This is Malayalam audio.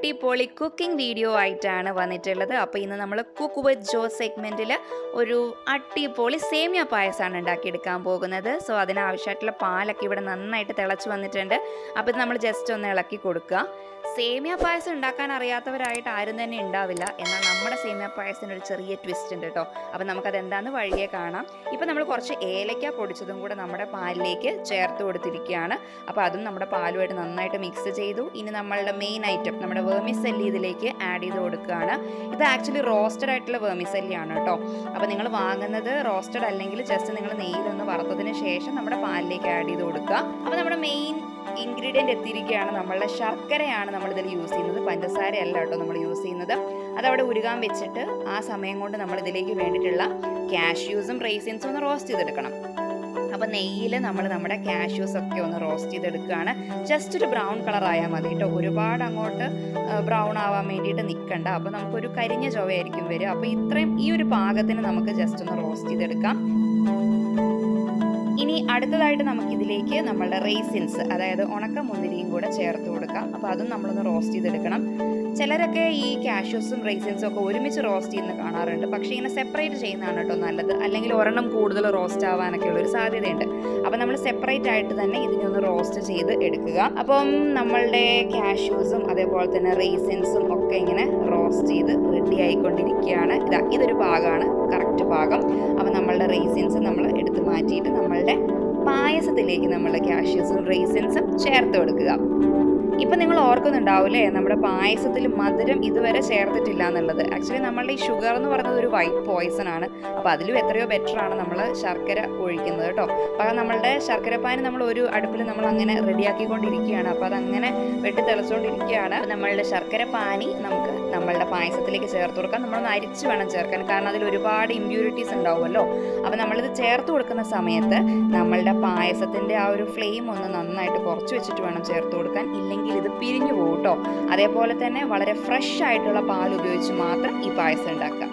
അടിപൊളി കുക്കിംഗ് വീഡിയോ ആയിട്ടാണ് വന്നിട്ടുള്ളത്. അപ്പോൾ ഇന്ന് നമ്മൾ കുക്ക് വിത്ത് ജോ സെഗ്മെൻറ്റിൽ ഒരു അടിപൊളി സേമിയ പായസമാണ് ഉണ്ടാക്കിയെടുക്കാൻ പോകുന്നത്. സോ അതിനാവശ്യമായിട്ടുള്ള പാലൊക്കെ ഇവിടെ നന്നായിട്ട് തിളച്ച് വന്നിട്ടുണ്ട്. അപ്പോൾ ഇത് നമ്മൾ ജസ്റ്റ് ഒന്ന് ഇളക്കി കൊടുക്കുക. സേമിയ പായസം ഉണ്ടാക്കാൻ അറിയാത്തവരായിട്ട് ആരും തന്നെ ഉണ്ടാവില്ല. എന്നാൽ നമ്മുടെ സേമിയ പായസത്തിന് ഒരു ചെറിയ ട്വിസ്റ്റ് ഉണ്ട് കേട്ടോ. അപ്പോൾ നമുക്കത് എന്താണെന്ന് വഴിയെ കാണാം. ഇപ്പോൾ നമ്മൾ കുറച്ച് ഏലക്ക പൊടിച്ചതും കൂടെ നമ്മുടെ പാലിലേക്ക് ചേർത്ത് കൊടുത്തിരിക്കുകയാണ്. അപ്പോൾ അതും നമ്മുടെ പാലുമായിട്ട് നന്നായിട്ട് മിക്സ് ചെയ്തു. ഇനി നമ്മളുടെ മെയിൻ ഐറ്റം നമ്മുടെ വെർമിസെല്ലി ഇതിലേക്ക് ആഡ് ചെയ്ത് കൊടുക്കുകയാണ്. ഇത് ആക്ച്വലി റോസ്റ്റഡ് ആയിട്ടുള്ള വെർമിസെല്ലി ആണ് കേട്ടോ. അപ്പോൾ നിങ്ങൾ വാങ്ങുന്നത് റോസ്റ്റഡ് അല്ലെങ്കിൽ ജസ്റ്റ് നിങ്ങൾ നെയ്യിലൊന്ന് വറുത്തതിന് ശേഷം നമ്മുടെ പാലിലേക്ക് ആഡ് ചെയ്ത് കൊടുക്കുക. അപ്പോൾ നമ്മുടെ മെയിൻ ഇൻഗ്രീഡിയൻ്റ് എത്തിയിരിക്കുകയാണ്. നമ്മളുടെ ശർക്കരയാണ് നമ്മളിതിൽ യൂസ് ചെയ്യുന്നത്, പഞ്ചസാരയല്ല കേട്ടോ നമ്മൾ യൂസ് ചെയ്യുന്നത്. അതവിടെ ഉരുകാൻ വെച്ചിട്ട് ആ സമയം കൊണ്ട് നമ്മളിതിലേക്ക് വേണ്ടിയിട്ടുള്ള കാഷ്യൂസും റൈസിൻസും ഒന്ന് റോസ്റ്റ് ചെയ്തെടുക്കണം. അപ്പോൾ നെയ്യിൽ നമ്മൾ നമ്മുടെ കാഷ്യൂസ് ഒക്കെ ഒന്ന് റോസ്റ്റ് ചെയ്തെടുക്കുകയാണ്. ജസ്റ്റ് ഒരു ബ്രൗൺ കളർ ആയാൽ മതി കേട്ടോ. ഒരുപാട് അങ്ങോട്ട് ബ്രൗൺ ആവാൻ വേണ്ടിയിട്ട് നിൽക്കണ്ട. അപ്പോൾ നമുക്കൊരു കരിഞ്ഞ ചുവയായിരിക്കും വരിക. അപ്പോൾ ഇത്രയും ഈ ഒരു പാകത്തിന് നമുക്ക് ജസ്റ്റ് ഒന്ന് റോസ്റ്റ് ചെയ്തെടുക്കാം. ഇനി അടുത്തതായിട്ട് നമുക്കിതിലേക്ക് നമ്മളുടെ റൈസിൻസ്, അതായത് ഉണക്കമുന്തിരിയും കൂടെ ചേർത്ത് കൊടുക്കാം. അപ്പോൾ അതും നമ്മളൊന്ന് റോസ്റ്റ് ചെയ്തെടുക്കണം. ചിലരൊക്കെ ഈ കാഷ്യൂസും റൈസിൻസും ഒക്കെ ഒരുമിച്ച് റോസ്റ്റ് ചെയ്യുന്ന കാണാറുണ്ട്. പക്ഷേ ഇങ്ങനെ സെപ്പറേറ്റ് ചെയ്യുന്നതാണ് കേട്ടോ നല്ലത്. അല്ലെങ്കിൽ ഒരെണ്ണം കൂടുതൽ റോസ്റ്റ് ആവാനൊക്കെ ഉള്ളൊരു സാധ്യതയുണ്ട്. അപ്പോൾ നമ്മൾ സെപ്പറേറ്റ് ആയിട്ട് തന്നെ ഇതിനെ ഒന്ന് റോസ്റ്റ് ചെയ്ത് എടുക്കുക. അപ്പം നമ്മളുടെ കാഷ്യൂസും അതേപോലെ തന്നെ റൈസിൻസും ഒക്കെ ഇങ്ങനെ റോസ്റ്റ് ചെയ്ത് റെഡി ആയിക്കൊണ്ടിരിക്കുകയാണ്. ഇതൊരു പാകമാണ്, കറക്റ്റ് പാകം. അപ്പോൾ നമ്മളുടെ റൈസിൻസ് നമ്മൾ എടുത്ത് മാറ്റിയിട്ട് നമ്മളുടെ പായസത്തിലേക്ക് നമ്മളുടെ കാഷ്യൂസും റൈസിൻസും ചേർത്ത് കൊടുക്കുക. ഇപ്പം നിങ്ങൾ ഓർക്കുന്നുണ്ടാവില്ലേ, നമ്മുടെ പായസത്തിൽ മധുരം ഇതുവരെ ചേർത്തിട്ടില്ല എന്നുള്ളത്. ആക്ച്വലി നമ്മളുടെ ഈ ഷുഗർ എന്ന് പറയുന്നത് ഒരു വൈറ്റ് പോയ്സൺ ആണ്. അപ്പോൾ അതിലും എത്രയോ ബെറ്റർ ആണ് നമ്മൾ ശർക്കര ഒഴിക്കുന്നത് കേട്ടോ. അപ്പോൾ നമ്മളുടെ ശർക്കരപ്പാനി നമ്മൾ ഒരു അടുപ്പിൽ നമ്മൾ അങ്ങനെ റെഡിയാക്കിക്കൊണ്ടിരിക്കുകയാണ്. അപ്പോൾ അതങ്ങനെ വെട്ടി തിളച്ചുകൊണ്ടിരിക്കുകയാണ്. നമ്മളുടെ ശർക്കരപ്പാനി നമുക്ക് നമ്മളുടെ പായസത്തിലേക്ക് ചേർത്ത് കൊടുക്കാം. നമ്മളൊന്ന് അരിച്ച് വേണം ചേർക്കാൻ, കാരണം അതിൽ ഒരുപാട് ഇമ്പ്യൂരിറ്റീസ് ഉണ്ടാവുമല്ലോ. അപ്പോൾ നമ്മളിത് ചേർത്ത് കൊടുക്കുന്ന സമയത്ത് നമ്മളുടെ പായസത്തിൻ്റെ ആ ഒരു ഫ്ലെയിം ഒന്ന് നന്നായിട്ട് കുറച്ച് വെച്ചിട്ട് വേണം ചേർത്ത് കൊടുക്കാൻ. ഇല്ലെങ്കിൽ ഇത് പിരിഞ്ഞു പോകും കേട്ടോ. അതേപോലെ തന്നെ വളരെ ഫ്രഷ് ആയിട്ടുള്ള പാൽ ഉപയോഗിച്ച് മാത്രം ഈ പായസം ഉണ്ടാക്കാം.